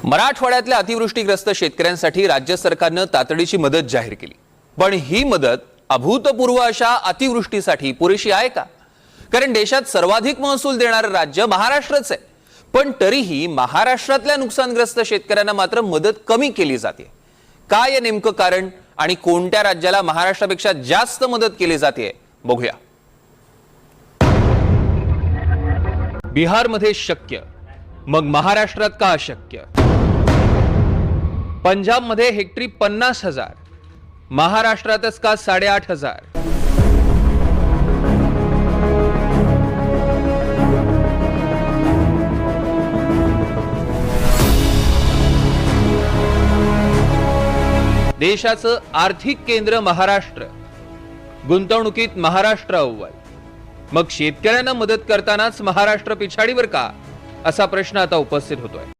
मराठवाड्यातल्या अतिवृष्टीग्रस्त शेतकऱ्यांसाठी राज्य सरकारने तातडीची मदत जाहीर केली। पण ही मदत अभूतपूर्व अशा अतिवृष्टीसाठी पुरेशी आहे का? कारण देशात सर्वाधिक महसूल देणारे राज्य महाराष्ट्रच आहे। पण तरीही महाराष्ट्रातल्या नुकसानग्रस्त शेतकऱ्यांना मात्र मदत कमी केली जाते। काय आहे नेमकं कारण आणि कोणत्या राज्याला महाराष्ट्रापेक्षा जास्त मदत केली जाते बघूया। बिहारमध्ये शक्य, मग महाराष्ट्रात का अशक्य? पंजाबमध्ये हेक्टरी 50,000, महाराष्ट्रातच का 8,500? देशाचं आर्थिक केंद्र महाराष्ट्र, गुंतवणुकीत महाराष्ट्र अव्वल, मग शेतकऱ्यांना मदत करतानाच महाराष्ट्र पिछाडीवर का, असा प्रश्न आता उपस्थित होतोय।